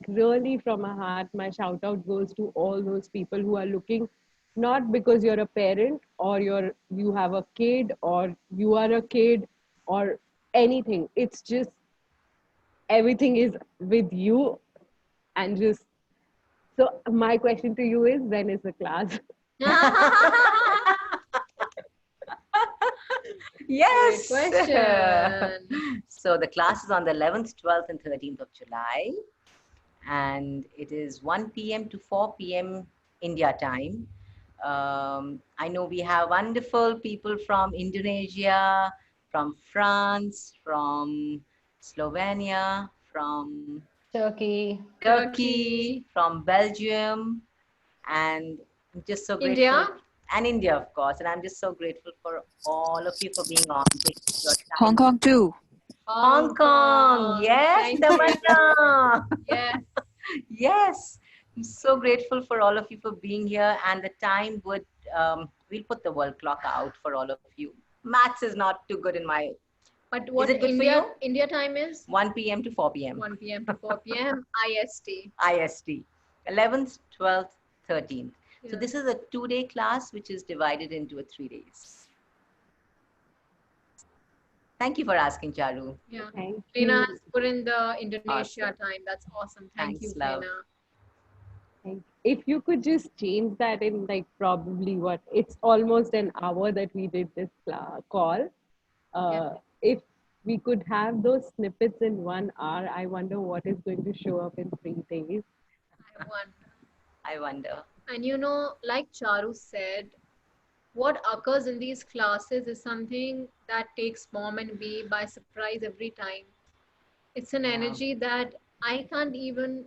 really from my heart, my shout out goes to all those people who are looking, not because you're a parent or you have a kid or you are a kid or anything. It's just everything is with you, and just so my question to you is, when is the class? Yes. Great question. So the class is on the 11th, 12th, and 13th of July. And it is 1 p.m. to 4 p.m. India time. I know we have wonderful people from Indonesia, from France, from Slovenia, from Turkey. Turkey, from Belgium, and I'm just so grateful. India? And India, of course. And I'm just so grateful for all of you for being on, taking your time. Hong Kong too. Hong Kong. Yes, Thank you. Tamanna. Yes. Yes. I'm so grateful for all of you for being here. And the time we'll put the world clock out for all of you. Maths is not too good in my. But what it good for India you? India time is? 1 p.m. to 4 p.m. 1 p.m. to 4 p.m. IST. IST. 11th, 12th, 13th. So Yeah. this is a 2-day class which is divided into 3 days. Thank you for asking, Charu. Yeah. Thank Lena you. has put in the Indonesia Awesome. time. That's awesome. Thank Thanks, you, love. Lena. If you could just change that in, like, probably it's almost an hour that we did this call. If we could have those snippets in 1 hour, I wonder what is going to show up in 3 days. I wonder. And like Charu said, what occurs in these classes is something that takes mom and me by surprise every time. It's an energy that I can't even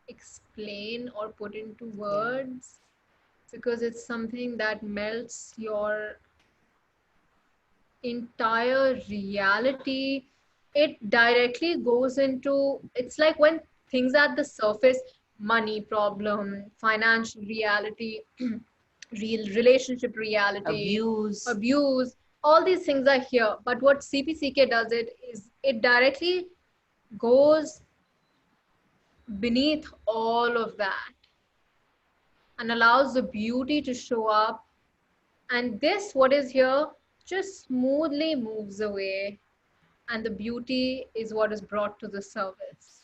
explain or put into words, because it's something that melts your entire reality. It directly goes into, it's like when things at the surface, money problem, financial reality, real relationship reality, abuse, all these things are here. But what CPCK does it directly goes beneath all of that and allows the beauty to show up And this, what is here, just smoothly moves away. And the beauty is what is brought to the surface.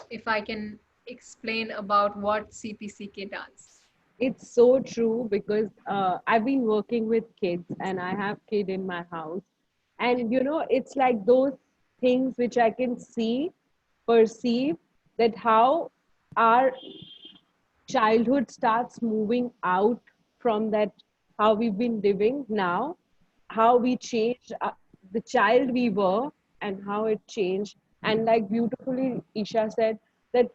If I can explain about what CPCK does. It's so true because I've been working with kids and I have kid in my house, and it's like those things which I can see, perceive, that how our childhood starts moving out from that, how we've been living now, how we changed, the child we were, and how it changed. And like beautifully Isha said, that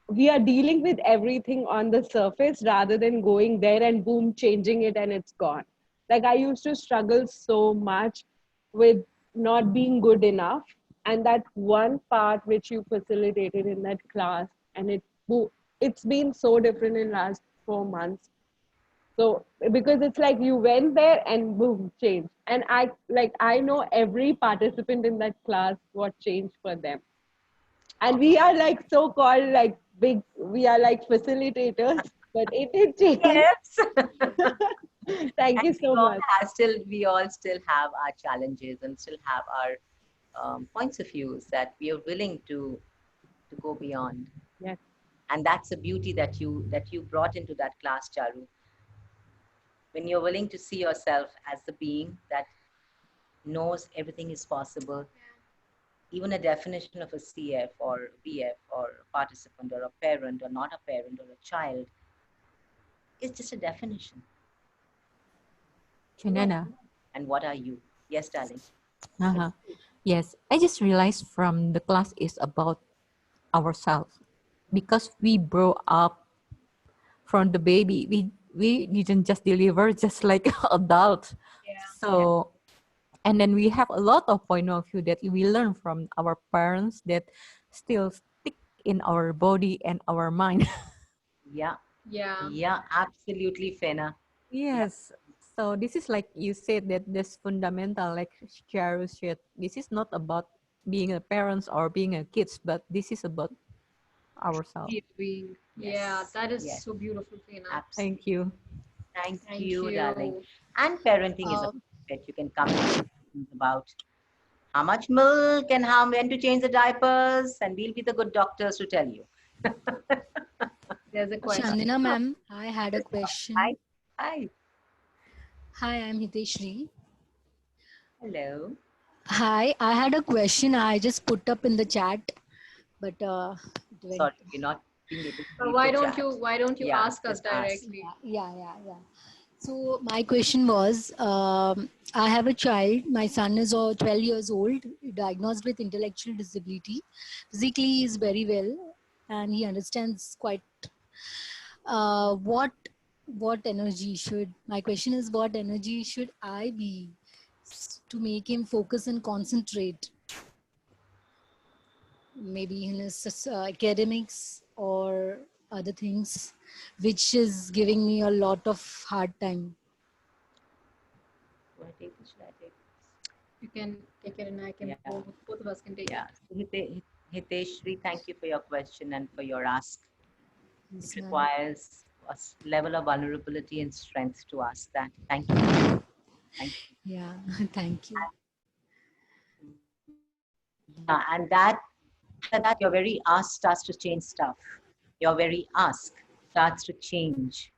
we are dealing with everything on the surface rather than going there and boom, changing it and it's gone. Like I used to struggle so much with not being good enough, and that one part which you facilitated in that class, and it's been so different in last 4 months. So because it's like you went there and boom, change. And I know every participant in that class what changed for them. And we are like so called like big, we are like facilitators, but it did change. Yes. Thank you And so much. we all still have our challenges and still have our points of views that we are willing to go beyond. Yes. And that's the beauty that you brought into that class, Charu. When you're willing to see yourself as the being that knows everything is possible, even a definition of a CF or BF or a participant or a parent or not a parent or a child is just a definition. Chandana. And what are you? Yes, darling. Uh-huh. Yes, I just realized from the class is about ourselves because we grow up from the baby. We didn't just deliver just like adult. So and then we have a lot of point of view that we learn from our parents that still stick in our body and our mind. Yeah. Yeah. Yeah, absolutely, Fena. Yes. So this is like you said that this fundamental, like Charu said, this is not about being a parents or being a kids, but this is about ourselves. Being. Yeah, Yes. that is Yes. so beautiful, Tina. Absolutely. Thank you. Thank Thank you, darling. you. And parenting is a subject you can come to about how much milk and how when to change the diapers, and we'll be the good doctors to tell you. There's a question. Chandana ma'am, I had a Hi. question. Hi. Hi, I'm Hiteshri. Hello. Hi, I had a question. I just put up in the chat, but it went. Sorry, we're not being able to read Why the don't chat. you Yeah, ask us just ask. directly? Yeah. So my question was, I have a child. My son is 12 years old, diagnosed with intellectual disability. Physically, he is very well, and he understands quite. What energy should my question is? What energy should I be to make him focus and concentrate? Maybe in his academics or other things, which is giving me a lot of hard time. Should I take this? Should I take this? You can take it and I can, Yeah. both of us can take Yeah. it. So Hiteshri, thank you for your question and for your ask. Yes, It ma'am. requires a level of vulnerability and strength to ask that. Thank you. Thank you. Yeah, thank you. Yeah, and that after that, your very ask starts to change stuff. Your very ask starts to change.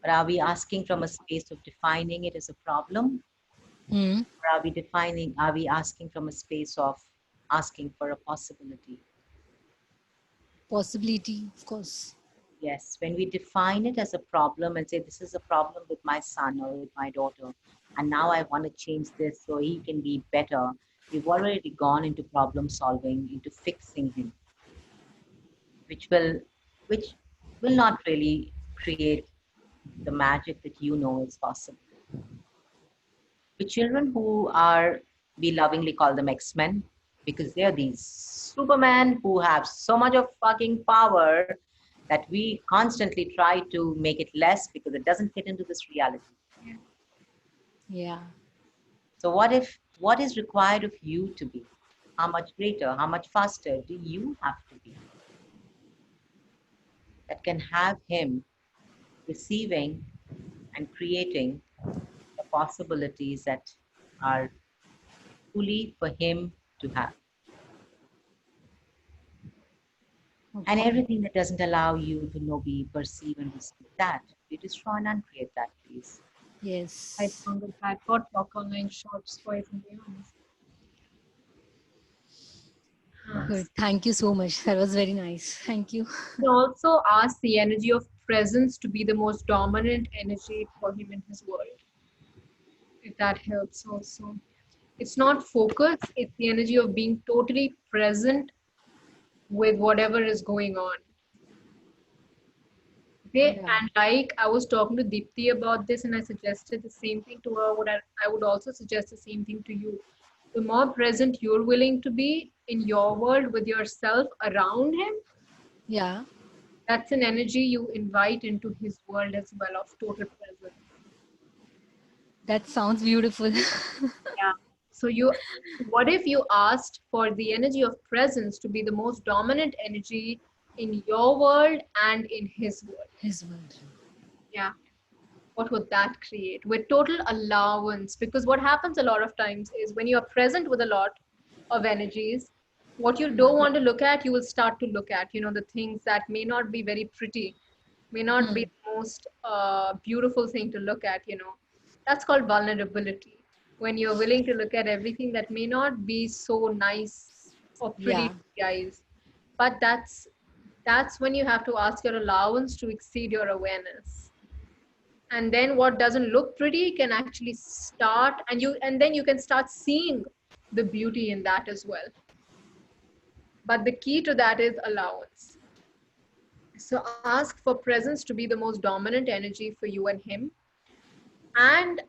But are we asking from a space of defining it as a problem? Hmm. Or are we asking from a space of asking for a possibility? Possibility, of course. Yes, when we define it as a problem and say, this is a problem with my son or with my daughter, and now I want to change this so he can be better, we've already gone into problem solving, into fixing him, which will not really create the magic that you know is possible. With children who are, we lovingly call them X-Men, because they're these Supermen who have so much of fucking power that we constantly try to make it less because it doesn't fit into this reality. Yeah. So what is required of you to be? How much greater, how much faster do you have to be? That can have him receiving and creating the possibilities that are truly for him to have. And everything that doesn't allow you to know, be, perceive, and receive that, you destroy and uncreate that, please. I Yes. found that bad pot talk online shorts for it, to be honest. Good. Thank you so much. That was very nice. Thank you. He also asked the energy of presence to be the most dominant energy for him in his world. If that helps also. It's not focus, it's the energy of being totally present with whatever is going on. Okay, Yeah. and like I was talking to Deepthi about this, and I suggested the same thing to her. I would also suggest the same thing to you. The more present you're willing to be in your world with yourself around him, Yeah. that's an energy you invite into his world as well of total presence. That sounds beautiful. Yeah. So what if you asked for the energy of presence to be the most dominant energy in your world and in his world? His word. Yeah. What would that create with total allowance? Because what happens a lot of times is when you are present with a lot of energies, what you don't want to look at, you will start to look at, the things that may not be very pretty, may not be the most beautiful thing to look at. That's called vulnerability. When you're willing to look at everything that may not be so nice or pretty Yeah. to the eyes. But that's when you have to ask your allowance to exceed your awareness. And then what doesn't look pretty can actually start, and then you can start seeing the beauty in that as well. But the key to that is allowance. So ask for presence to be the most dominant energy for you and him. And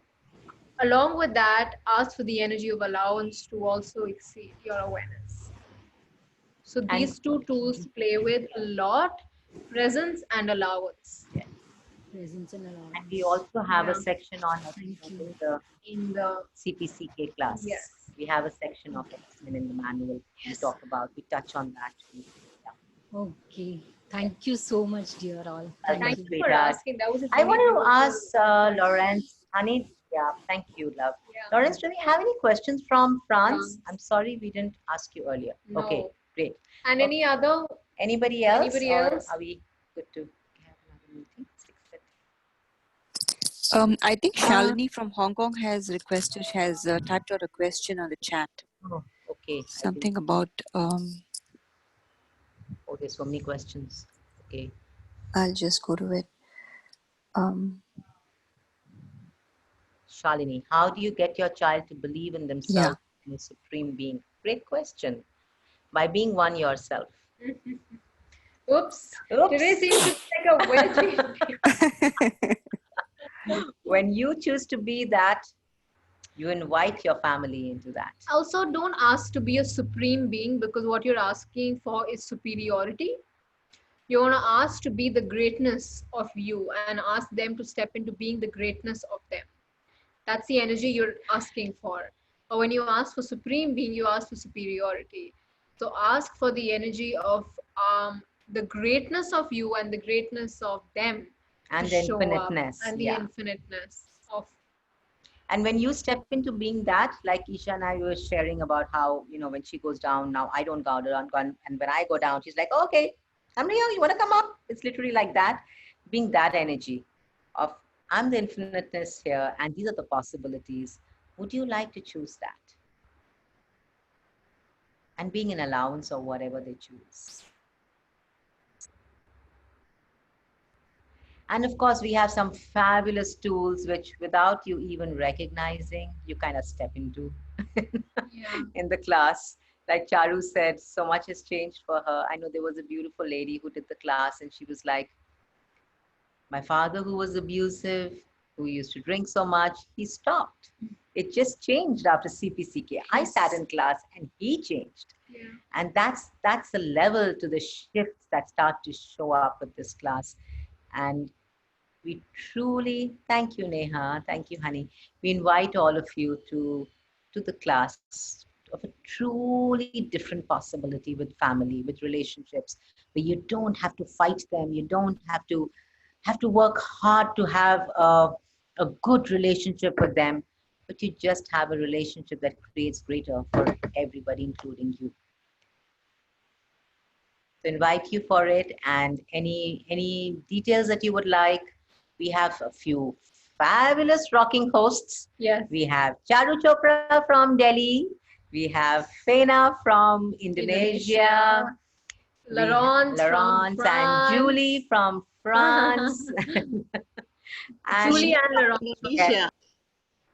along with that, ask for the energy of allowance to also exceed your awareness. So And these two tools play with a lot, presence and allowance. Presence and we allowance. also have a Yeah. section on it Thank you. in the In the CPCK class. Yes. We have a section of it, and in the manual we talk about, we touch on that. Yeah. Okay. Thank you so much, dear all. Welcome, Thank Thank you. you for sweetheart. asking. That was a I really want to beautiful ask question. Lawrence, honey. Yeah, thank you, love. Yeah. Lawrence, do we have any questions from France? France. I'm sorry we didn't ask you earlier. No. Okay, great. And any other? Anybody else? Anybody Or else? are we good to have another meeting? 6:30. I think Shalini from Hong Kong has typed out a question on the chat. Oh, okay. Something about Oh, there's so many questions. Okay. I'll just go to it. Shalini, how do you get your child to believe in themselves in a supreme being? Great question. By being one yourself. Oops. Oops. Today seems to be like a wedgie. When you choose to be that, you invite your family into that. Also, don't ask to be a supreme being, because what you're asking for is superiority. You want to ask to be the greatness of you and ask them to step into being the greatness of them. That's the energy you're asking for. Or when you ask for supreme being, you ask for superiority. So ask for the energy of the greatness of you and the greatness of them And to the show infiniteness. up, and the Yeah. infiniteness of. And when you step into being that, like Isha and I were sharing about how, when she goes down, now I don't go down. And when I go down, she's like, okay, I'm here. You want to come up? It's literally like that. Being that energy of, I'm the infiniteness here, and these are the possibilities. Would you like to choose that? And being an allowance of whatever they choose. And of course, we have some fabulous tools which, without you even recognizing, you kind of step into in the class. Like Charu said, so much has changed for her. I know there was a beautiful lady who did the class, and she was like, my father, who was abusive, who used to drink so much, he stopped. It just changed after CPCK. I sat in class and he changed. Yeah. And that's the level to the shifts that start to show up with this class. And we truly, thank you, Neha, thank you, honey. We invite all of you to the class of a truly different possibility with family, with relationships, where you don't have to fight them, you don't have to work hard to have a good relationship with them, but you just have a relationship that creates greater for everybody, including you. To invite you for it, and any details that you would like, we have a few fabulous rocking hosts. Yes. We have Charu Chopra from Delhi. We have Fena from Indonesia. Laurence from Laurence and Julie from France. And Julie and Laurence. Indonesia.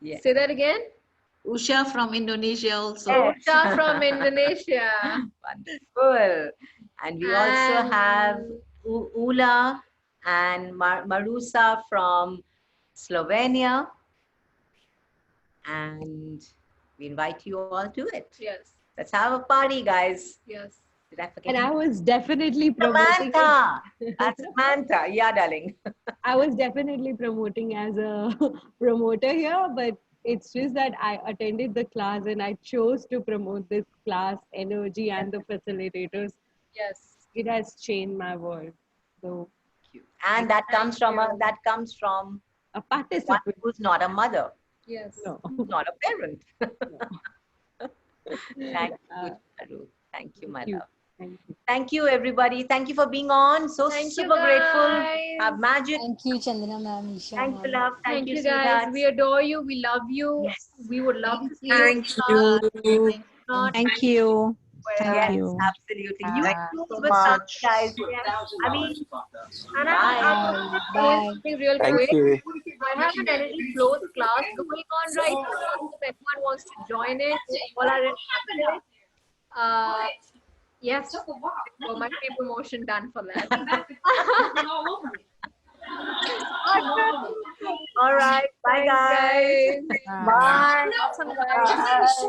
yeah. Say that again. Usha from Indonesia also. Usha from Indonesia. Wonderful. And we also have Ula and Marusa from Slovenia. And we invite you all to it. Yes. Let's have a party, guys. Yes. Did I forget? And I was definitely promoting Samantha. That's Samantha. Yeah, darling. I was definitely promoting as a promoter here, but it's just that I attended the class and I chose to promote this class energy and the facilitators. Yes. It has changed my world. So And that comes from a a participant one who's not a mother. Yes. No. Who's not a parent. Thank you, Charu. Thank you, my love. Thank you. Thank you, everybody. Thank you for being on. So Thank you, super grateful. guys. Have magic. Thank you, Chandana ma'am, Isha Thank you, ma'am. love. Thank you, sweethearts. guys. We adore you. We love you. Yes. We would love to see Thank you. you. Not Thank you. where Yes, Thank you. absolutely. You Thank too, you so with us, much. guys. I mean, And bye. I'm going to Bye. say something real Thank quick. you. I have an energy flows class going on right now. If anyone wants to join it, all are active. Yes, so much promotion done for that. All right. Bye, guys. Bye. Awesome, guys.